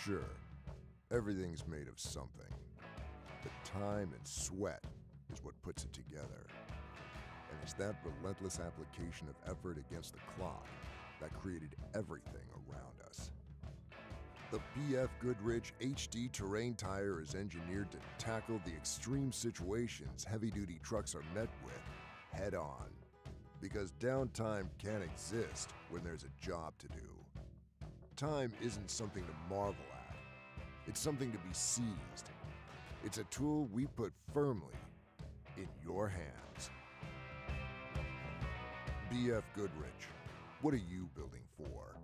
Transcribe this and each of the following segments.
Sure, everything's made of something, but time and sweat is what puts it together. And it's that relentless application of effort against the clock that created everything around us. The BFGoodrich HD terrain tire is engineered to tackle the extreme situations heavy-duty trucks are met with head-on. Because downtime can't exist when there's a job to do. Time isn't something to marvel at. It's something to be seized. It's a tool we put firmly in your hands. BFGoodrich, what are you building for?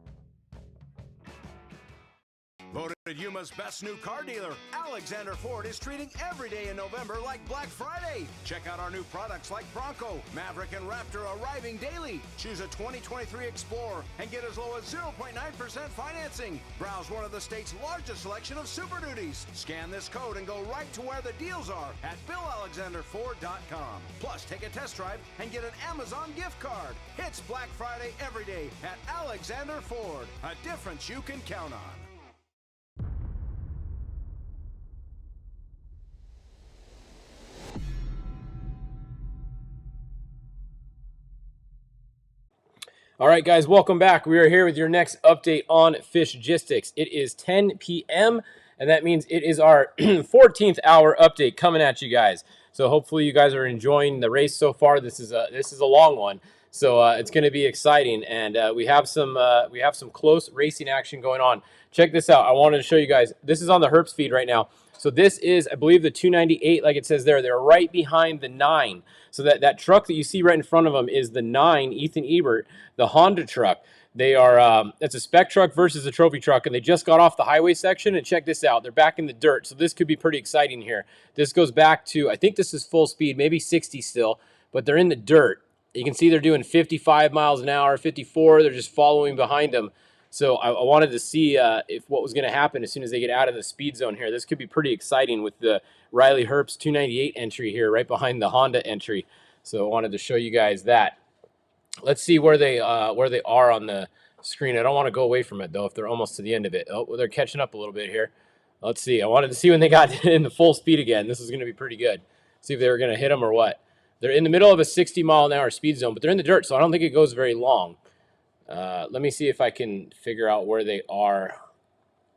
Voted Yuma's best new car dealer, Alexander Ford is treating every day in November like Black Friday. Check out our new products like Bronco, Maverick, and Raptor arriving daily. Choose a 2023 Explorer and get as low as 0.9% financing. Browse one of the state's largest selection of Super Duties. Scan this code and go right to where the deals are at BillAlexanderFord.com. Plus, take a test drive and get an Amazon gift card. It's Black Friday every day at Alexander Ford. A difference you can count on. All right, guys, welcome back. We are here with your next update on Fishgistics. It is 10 p.m., and that means it is our 14th hour update coming at you guys. So hopefully you guys are enjoying the race so far. This is a long one, so it's going to be exciting, and we have some close racing action going on. Check this out. I wanted to show you guys. This is on the Herps feed right now. So this is, I believe, the 298, like it says there. They're right behind the 9. So that truck that you see right in front of them is the 9, Ethan Ebert, the Honda truck. They are, it's a spec truck versus a trophy truck, and they just got off the highway section, and check this out. They're back in the dirt, so this could be pretty exciting here. This goes back to, I think this is full speed, maybe 60 still, but they're in the dirt. You can see they're doing 55 miles an hour, 54. They're just following behind them. So I wanted to see if what was going to happen as soon as they get out of the speed zone here. This could be pretty exciting with the Riley Herbst 298 entry here right behind the Honda entry. So I wanted to show you guys that. Let's see where they are on the screen. I don't want to go away from it, though, if they're almost to the end of it. Oh, well, they're catching up a little bit here. Let's see. I wanted to see when they got in the full speed again. This is going to be pretty good. See if they were going to hit them or what. They're in the middle of a 60-mile-an-hour speed zone, but they're in the dirt, so I don't think it goes very long. Let me see if I can figure out where they are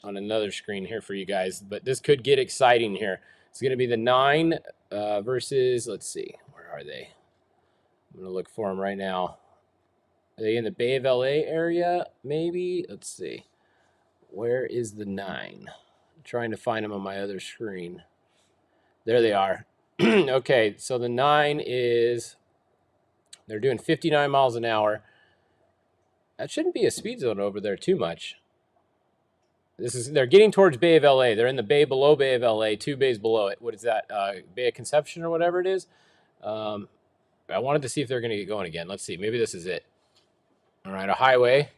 on another screen here for you guys. But this could get exciting here. It's going to be the 9 versus, let's see, where are they? I'm going to look for them right now. Are they in the Bay of LA area? Maybe. Let's see. Where is the 9? I'm trying to find them on my other screen. There they are. Okay, so the 9 is, they're doing 59 miles an hour. That shouldn't be a speed zone over there too much. They're getting towards Bay of LA. They're in the bay below Bay of LA, 2 bays below it. What is that? Bay of Conception or whatever it is. I wanted to see if they're going to get going again. Let's see. Maybe this is it. All right, a highway.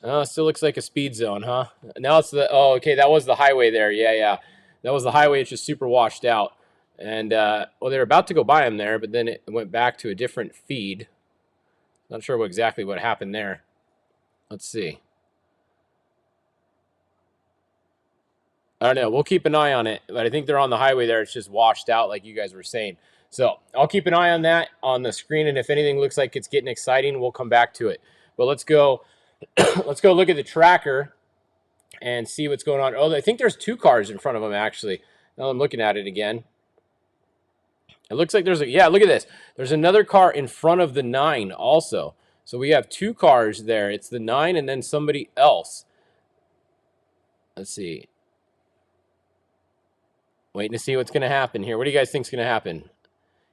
Oh, still looks like a speed zone, huh? Now it's the, oh, okay, that was the highway there. Yeah. That was the highway. It's just super washed out. And, well, they were about to go by them there, but then it went back to a different feed. Not sure exactly what happened there. Let's see. I don't know. We'll keep an eye on it, but I think they're on the highway there. It's just washed out like you guys were saying. So I'll keep an eye on that on the screen, and if anything looks like it's getting exciting, we'll come back to it. But let's go let's go look at the tracker and see what's going on. Oh, I think there's 2 cars in front of them, actually. Now I'm looking at it again. It looks like there's a, yeah, look at this. There's another car in front of the 9 also. So we have 2 cars there. It's the 9 and then somebody else. Let's see. Waiting to see what's going to happen here. What do you guys think is going to happen?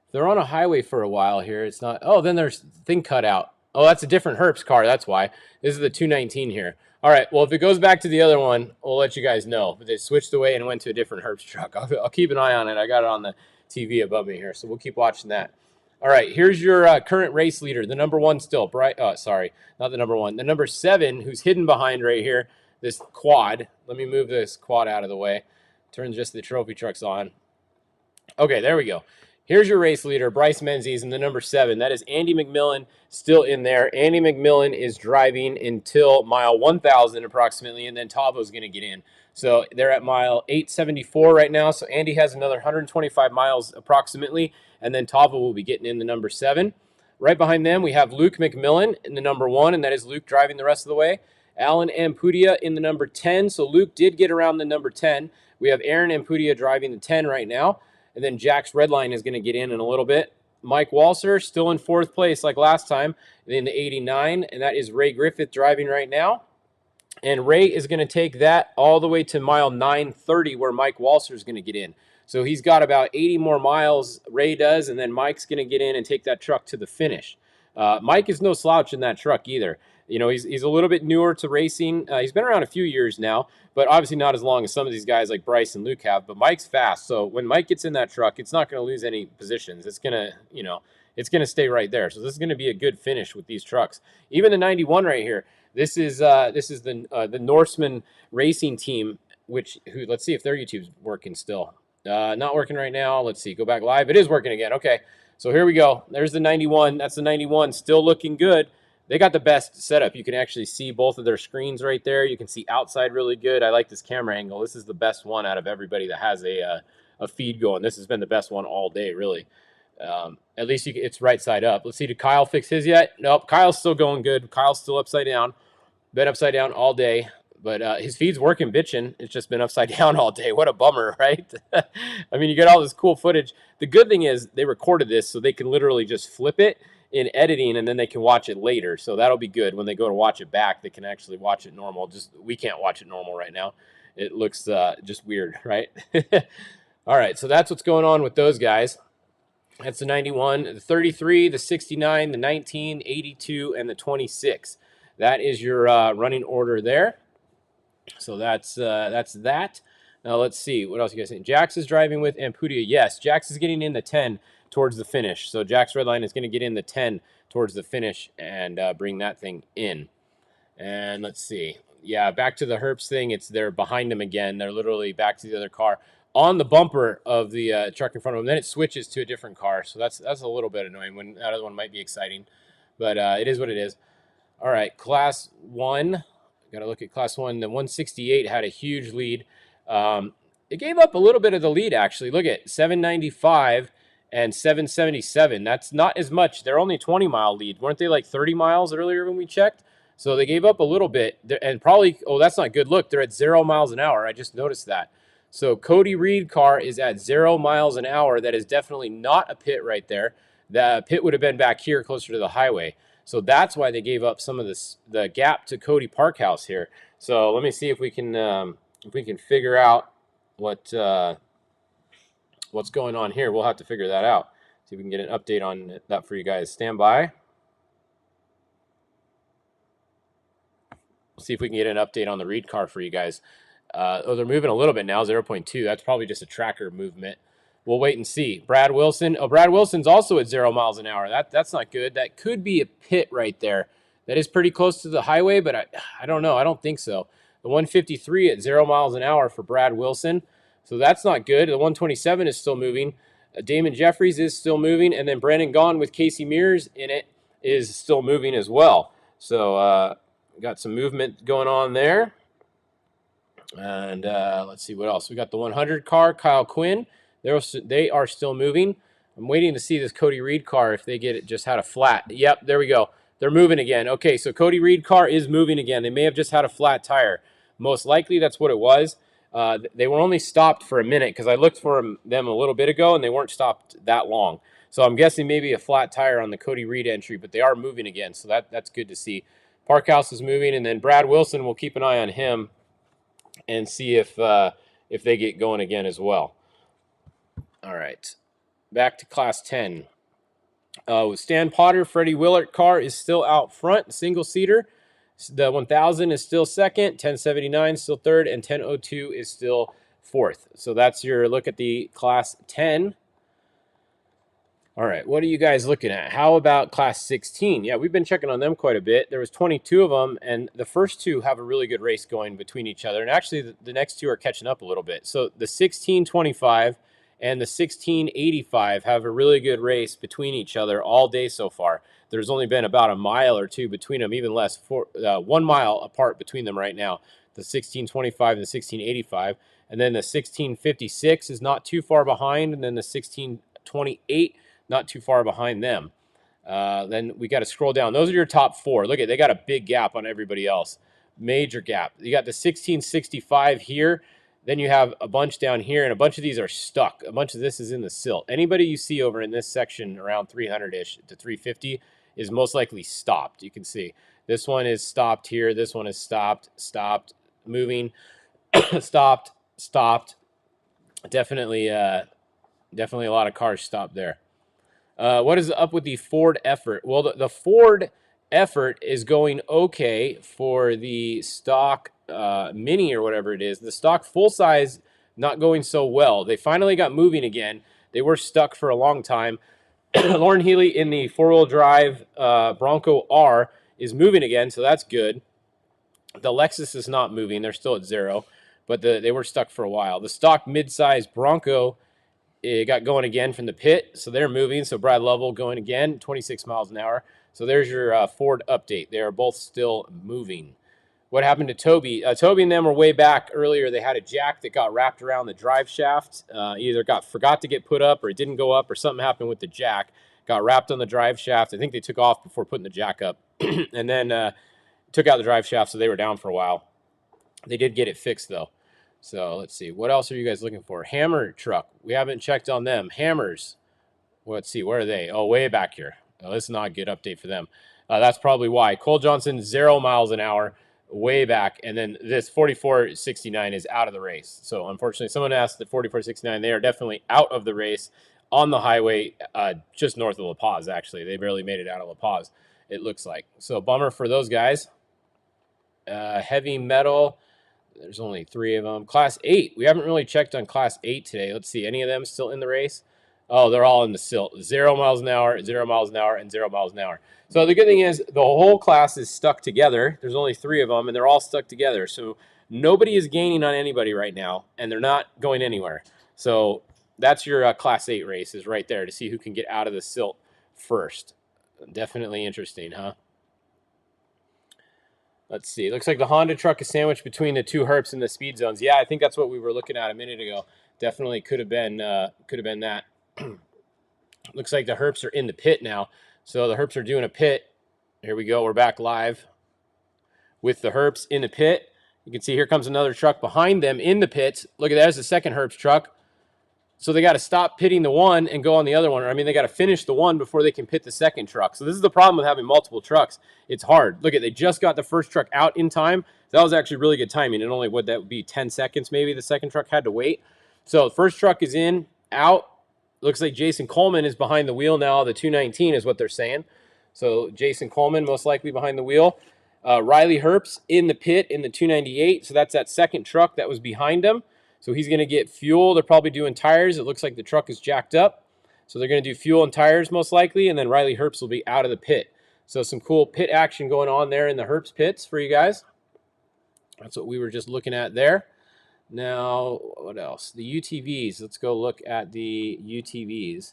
If they're on a highway for a while here, it's not. Oh, then there's thing cut out. Oh, that's a different Herps car. That's why. This is the 219 here. All right. Well, if it goes back to the other one, we'll let you guys know. But they switched away and went to a different Herps truck. I'll keep an eye on it. I got it on the TV above me here, so we'll keep watching that. All right, here's your current race leader, the number 1 still. Sorry, not the number 1. The number 7, who's hidden behind right here, this quad. Let me move this quad out of the way. Turn just the trophy trucks on. Okay, there we go. Here's your race leader, Bryce Menzies, in the number 7. That is Andy McMillan still in there. Andy McMillan is driving until mile 1,000 approximately, and then Tavo's going to get in. So they're at mile 874 right now. So Andy has another 125 miles approximately, and then Tavo will be getting in the number 7. Right behind them, we have Luke McMillan in the number 1, and that is Luke driving the rest of the way. Alan Ampudia in the number 10. So Luke did get around the number 10. We have Aaron Ampudia driving the 10 right now. And then Jack's Redline is going to get in a little bit. Mike Walser still in 4th place like last time in the 89. And that is Ray Griffith driving right now. And Ray is going to take that all the way to mile 930 where Mike Walser is going to get in. So he's got about 80 more miles, Ray does, and then Mike's going to get in and take that truck to the finish. Mike is no slouch in that truck either. You know, he's a little bit newer to racing. He's been around a few years now, but obviously not as long as some of these guys like Bryce and Luke have. But Mike's fast, so when Mike gets in that truck, it's not going to lose any positions. It's going to, you know, it's going to stay right there. So this is going to be a good finish with these trucks. Even the 91 right here. This is the Norseman Racing Team, who let's see if their YouTube's working still. Not working right now. Let's see. Go back live. It is working again. Okay. So here we go. There's the 91. That's the 91. Still looking good. They got the best setup. You can actually see both of their screens right there. You can see outside really good. I like this camera angle. This is the best one out of everybody that has a feed going. This has been the best one all day, really. At least it's right side up. Let's see. Did Kyle fix his yet? Nope. Kyle's still going good. Kyle's still upside down. Been upside down all day. But his feed's working bitching. It's just been upside down all day. What a bummer, right? I mean, you get all this cool footage. The good thing is they recorded this so they can literally just flip it in editing and then they can watch it later. So that'll be good. When they go to watch it back, they can actually watch it normal. Just we can't watch it normal right now. It looks just weird, right? All right, so that's what's going on with those guys. That's the 91, the 33, the 69, the 19, 82, and the 26. That is your running order there. So that's that. Now let's see. What else you guys think? Jax is driving with Ampudia. Yes, Jax is getting in the 10 towards the finish. So Jax Redline is going to get in the 10 towards the finish and bring that thing in. And let's see. Yeah, back to the Herps thing. They're behind them again. They're literally back to the other car on the bumper of the truck in front of them. Then it switches to a different car. So that's a little bit annoying. When that other one might be exciting, but it is what it is. All right, Class 1. Got to look at Class 1. The 168 had a huge lead. It gave up a little bit of the lead, actually. Look at 795 and 777. That's not as much. They're only 20-mile lead. Weren't they like 30 miles earlier when we checked? So they gave up a little bit. And probably, oh, that's not good. Look, they're at 0 miles an hour. I just noticed that. So Cody Reed car is at 0 miles an hour. That is definitely not a pit right there. The pit would have been back here closer to the highway. So that's why they gave up some of the gap to Cody Parkhouse here. So let me see if we can figure out what's going on here. We'll have to figure that out. See if we can get an update on that for you guys. Stand by. We'll see if we can get an update on the Reed car for you guys. Oh, they're moving a little bit now, 0.2. That's probably just a tracker movement. We'll wait and see. Brad Wilson. Oh, Brad Wilson's also at 0 miles an hour. That's not good. That could be a pit right there. That is pretty close to the highway, but I don't know. I don't think so. The 153 at 0 miles an hour for Brad Wilson. So that's not good. The 127 is still moving. Damon Jeffries is still moving. And then Brandon Gaughan with Casey Mears in it is still moving as well. So got some movement going on there. And let's see what else. We got the 100 car, Kyle Quinn. They are still moving. I'm waiting to see this Cody Reed car if they get it just had a flat. Yep, there we go. They're moving again. Okay, so Cody Reed car is moving again. They may have just had a flat tire. Most likely that's what it was. They were only stopped for a minute because I looked for them a little bit ago and they weren't stopped that long. So I'm guessing maybe a flat tire on the Cody Reed entry, but they are moving again. So that's good to see. Parkhouse is moving, and then Brad Wilson, we'll keep an eye on him and see if they get going again as well. All right, back to Class 10. Stan Potter, Freddie Willert car is still out front, single-seater. The 1000 is still second, 1079 still third, and 1002 is still fourth. So that's your look at the Class 10. All right, what are you guys looking at? How about Class 16? Yeah, we've been checking on them quite a bit. There was 22 of them, and the first two have a really good race going between each other. And actually, the next two are catching up a little bit. So the 1625 and the 1685 have a really good race between each other all day so far. There's only been about a mile or two between them, even less, 1 mile apart between them right now. The 1625 and the 1685. And then the 1656 is not too far behind, and then the 1628 not too far behind them. Then we got to scroll down. Those are your top 4. Look at, they got a big gap on everybody else. Major gap. You got the 1665 here. Then you have a bunch down here, and a bunch of these are stuck. A bunch of this is in the silt. Anybody you see over in this section around 300-ish to 350 is most likely stopped. You can see this one is stopped here. This one is stopped, moving, stopped. Definitely a lot of cars stopped there. What is up with the Ford effort? Well, the Ford effort is going okay for the stock mini or whatever it is. The stock full size not going so well. They finally got moving again. They were stuck for a long time. Lauren Healy in the 4-wheel drive Bronco R is moving again, so that's good. The Lexus is not moving. They're still at 0, but they were stuck for a while. The stock mid-size Bronco, it got going again from the pit, so they're moving. So Brad Lovell going again, 26 miles an hour. So there's your Ford update. They are both still moving. What happened to Toby? Toby and them were way back earlier. They had a jack that got wrapped around the drive shaft. Either forgot to get put up, or it didn't go up, or something happened with the jack. Got wrapped on the drive shaft. I think they took off before putting the jack up, and then took out the drive shaft, so they were down for a while. They did get it fixed though. So let's see. What else are you guys looking for? Hammer truck. We haven't checked on them. Hammers. Let's see. Where are they? Oh, way back here. Oh, this is not a good update for them. That's probably why. Cole Johnson, 0 miles an hour, way back. And then this 4469 is out of the race. So unfortunately, someone asked the 4469. They are definitely out of the race on the highway just north of La Paz, actually. They barely made it out of La Paz, it looks like. So bummer for those guys. Heavy metal. There's only 3 of them. Class 8. We haven't really checked on Class 8 today. Let's see. Any of them still in the race? Oh, they're all in the silt. 0 miles an hour, 0 miles an hour, and 0 miles an hour. So the good thing is the whole class is stuck together. There's only 3 of them, and they're all stuck together. So nobody is gaining on anybody right now, and they're not going anywhere. So that's your Class 8 race is right there to see who can get out of the silt first. Definitely interesting, huh? Let's see. It looks like the Honda truck is sandwiched between the 2 herps in the speed zones. Yeah, I think that's what we were looking at a minute ago. Definitely could have been that. Looks like the herps are in the pit now. So the herps are doing a pit. Here we go. We're back live with the herps in the pit. You can see here comes another truck behind them in the pits. Look at that. There's the second herps truck. So they got to stop pitting the one and go on the other one. Or, I mean, they got to finish the one before they can pit the second truck. So this is the problem with having multiple trucks. It's hard. Look at, they just got the first truck out in time. That was actually really good timing. And only, would that be 10 seconds maybe the second truck had to wait. So the first truck is in, out. Looks like Jason Coleman is behind the wheel now. The 219 is what they're saying. So Jason Coleman most likely behind the wheel. Riley Herbst in the pit in the 298. So that's that second truck that was behind him. So he's going to get fuel. They're probably doing tires. It looks like the truck is jacked up. So they're going to do fuel and tires most likely. And then Riley Herbst will be out of the pit. So some cool pit action going on there in the Herbst pits for you guys. That's what we were just looking at there. Now, what else? The UTVs. Let's go look at the UTVs.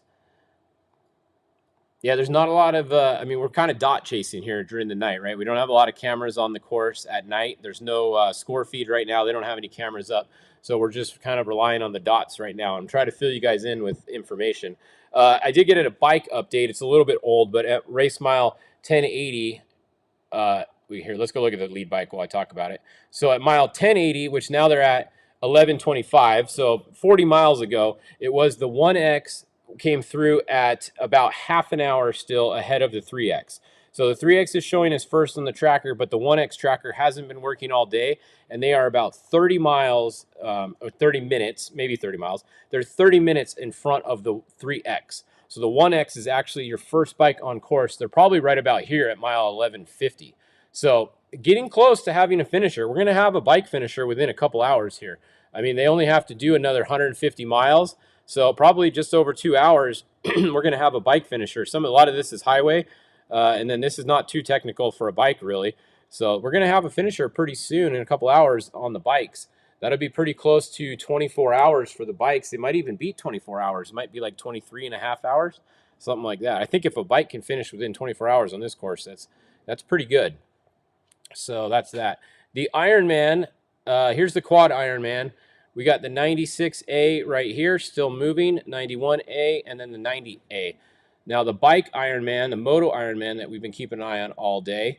Yeah, there's not a lot of, I mean, we're kind of dot chasing here during the night, right? We don't have a lot of cameras on the course at night. There's no score feed right now. They don't have any cameras up. So we're just kind of relying on the dots right now. I'm trying to fill you guys in with information. I did get a bike update. It's a little bit old, but at race mile 1080, here, let's go look at the lead bike while I talk about it. So at mile 1080, which now they're at 1125, so 40 miles ago, it was the 1X came through at about half an hour still ahead of the 3X. So the 3X is showing us first on the tracker, but the 1X tracker hasn't been working all day, and they are about 30 miles, or 30 minutes, maybe 30 miles. They're 30 minutes in front of the 3X. So the 1X is actually your first bike on course. They're probably right about here at mile 1150. So getting close to having a finisher. We're going to have a bike finisher within a couple hours here. I mean, they only have to do another 150 miles. So probably just over 2 hours, we're going to have a bike finisher. A lot of this is highway, and then this is not too technical for a bike, really. So we're going to have a finisher pretty soon in a couple hours on the bikes. That'll be pretty close to 24 hours for the bikes. They might even beat 24 hours. It might be like 23.5 hours, something like that. I think if a bike can finish within 24 hours on this course, that's pretty good. So that's that. The Ironman, here's the quad Ironman. We got the 96A right here, still moving, 91A, and then the 90A. Now the bike Ironman, the Moto Ironman that we've been keeping an eye on all day.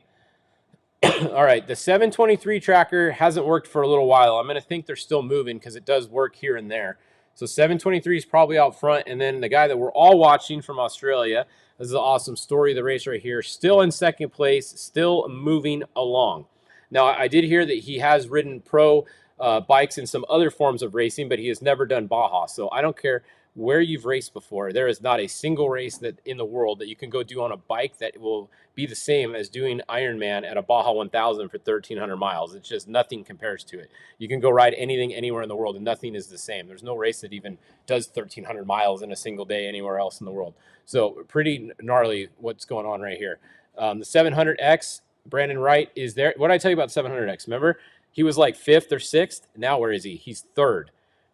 All right, the 723 tracker hasn't worked for a little while. I'm going to think they're still moving because it does work here and there. So 723 is probably out front. And then the guy that we're all watching from Australia, this is an awesome story of the race right here, still in second place, still moving along. Now, I did hear that he has ridden pro bikes in some other forms of racing, but he has never done Baja. So I don't care where you've raced before. There is not a single race that in the world that you can go do on a bike that will be the same as doing Ironman at a Baja 1000 for 1,300 miles. It's just nothing compares to it. You can go ride anything anywhere in the world and nothing is the same. There's no race that even does 1,300 miles in a single day anywhere else in the world. So pretty gnarly what's going on right here. The 700X, Brandon Wright is there. What did I tell you about 700X? Remember, he was like 5th or 6th. Now where is he? He's 3rd.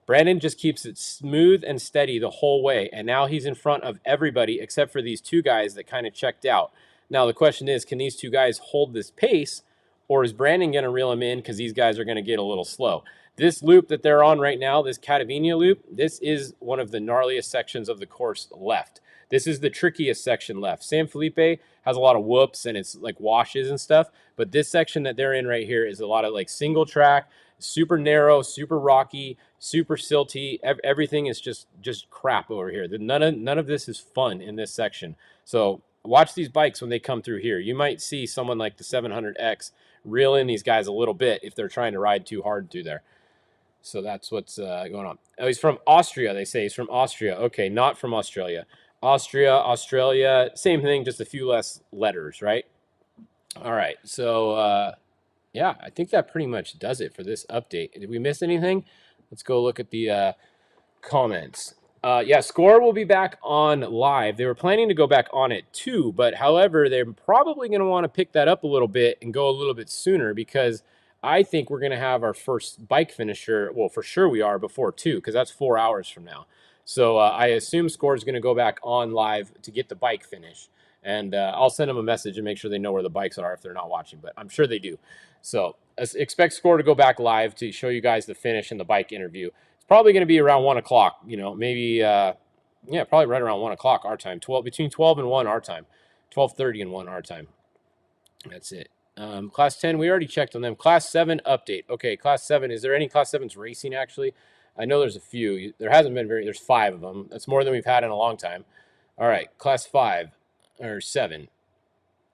Brandon just keeps it smooth and steady the whole way, and now he's in front of everybody except for these two guys that kind of checked out. Now the question is, can these two guys hold this pace, or is Brandon going to reel them in because these guys are going to get a little slow? This loop that they're on right now, this Catavenia loop, this is one of the gnarliest sections of the course left. This is the trickiest section left. San Felipe has a lot of whoops and it's like washes and stuff, but this section that they're in right here is a lot of like single track, super narrow, super rocky, super silty. Everything is just crap over here. None of this is fun in this section. So watch these bikes when they come through here. You might see someone like the 700X reel in these guys a little bit if they're trying to ride too hard through there. So that's what's going on. Oh, he's from Austria, they say. He's from Austria. Okay, not from Australia. Austria, Australia, same thing, just a few less letters, right? All right, so yeah, I think that pretty much does it for this update. Did we miss anything? Let's go look at the comments. Yeah, Score will be back on live. They were planning to go back on it too, but however, they're probably going to want to pick that up a little bit and go a little bit sooner because I think we're going to have our first bike finisher. Well, for sure we are before 2 because that's 4 hours from now. So I assume Score is going to go back on live to get the bike finish. And I'll send them a message and make sure they know where the bikes are if they're not watching, but I'm sure they do. So expect Score to go back live to show you guys the finish and the bike interview. It's probably going to be around 1 o'clock, you know, maybe, yeah, probably right around 1 o'clock our time, between 12 and 1 our time, 12:30 and 1 our time. That's it. Class 10, we already checked on them. Class 7 update. Okay, Class 7, is there any Class 7s racing actually? I know there's a few. There hasn't been there's 5 of them. That's more than we've had in a long time. All right, Class 5, or 7.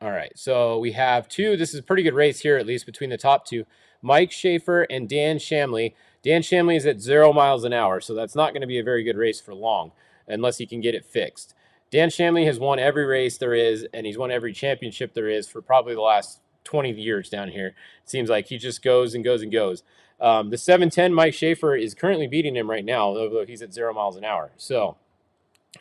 All right, so we have 2. This is a pretty good race here, at least between the top 2. Mike Schaefer and Dan Shamley. Dan Shamley is at 0 miles an hour, so that's not going to be a very good race for long, unless he can get it fixed. Dan Shamley has won every race there is, and he's won every championship there is for probably the last 20 years down here. It seems like he just goes and goes and goes. The 710, Mike Schaefer, is currently beating him right now, although he's at 0 miles an hour. So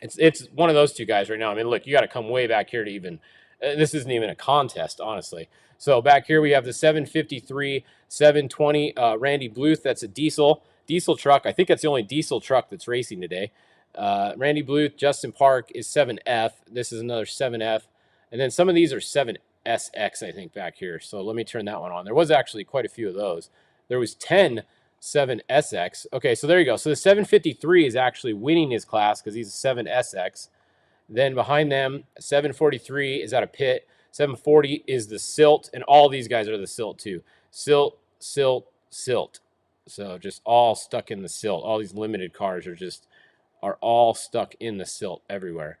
it's one of those two guys right now. I mean, look, you got to come way back here to even this isn't even a contest, honestly. So back here we have the 753, 720 Randy Bluth. That's a diesel truck. I think that's the only diesel truck that's racing today. Randy Bluth, Justin Park is 7F. This is another 7F. And then some of these are 7SX, I think, back here. So let me turn that one on. There was actually quite a few of those. There was 10 7SX. Okay, so there you go. So the 753 is actually winning his class because he's a 7SX. Then behind them, 743 is out of pit. 740 is the silt, and all these guys are the silt too. Silt, silt, silt. So just all stuck in the silt. All these limited cars are all stuck in the silt everywhere.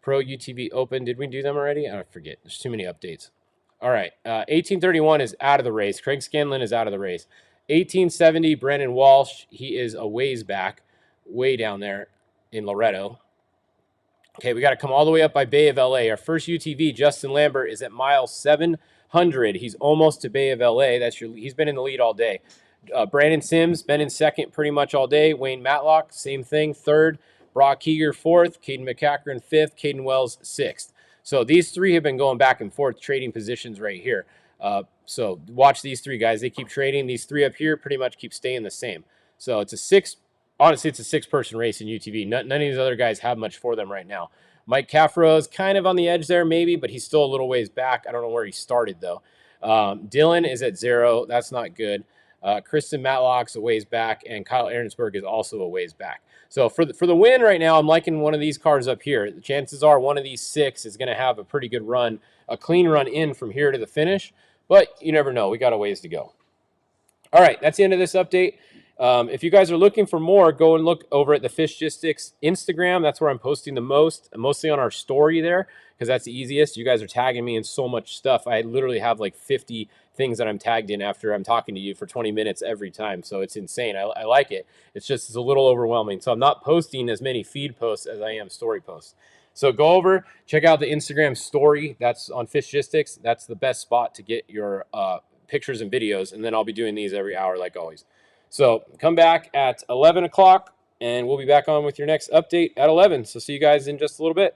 Pro UTV Open, did we do them already? I forget. There's too many updates. All right, 1831 is out of the race. Craig Scanlon is out of the race. 1870, Brandon Walsh, he is a ways back, way down there in Loretto. Okay, we got to come all the way up by Bay of LA. Our first UTV, Justin Lambert, is at mile 700. He's almost to Bay of LA. He's been in the lead all day. Brandon Sims, been in second pretty much all day. Wayne Matlock, same thing, third. Brock Keeger, fourth. Caden McCackern, fifth. Caden Wells, sixth. So these three have been going back and forth, trading positions right here. So watch these three guys. They keep trading. These three up here pretty much keep staying the same. So it's a six. Honestly, it's a six-person race in UTV. None of these other guys have much for them right now. Mike Caffrow's kind of on the edge there, maybe, but he's still a little ways back. I don't know where he started, though. Dylan is at 0. That's not good. Kristen Matlock's a ways back, and Kyle Ahrensberg is also a ways back. So for the win right now, I'm liking one of these cars up here. The chances are one of these 6 is going to have a pretty good run, a clean run in from here to the finish, but you never know. We got a ways to go. All right, that's the end of this update. If you guys are looking for more, go and look over at the Fishgistics Instagram. That's where I'm posting the most, mostly on our story there, because that's the easiest. You guys are tagging me in so much stuff. I literally have like 50 things that I'm tagged in after I'm talking to you for 20 minutes every time. So it's insane. I like it. It's a little overwhelming. So I'm not posting as many feed posts as I am story posts. So go over, check out the Instagram story. That's on Fishgistics. That's the best spot to get your pictures and videos. And then I'll be doing these every hour like always. So come back at 11 o'clock, and we'll be back on with your next update at 11. So see you guys in just a little bit.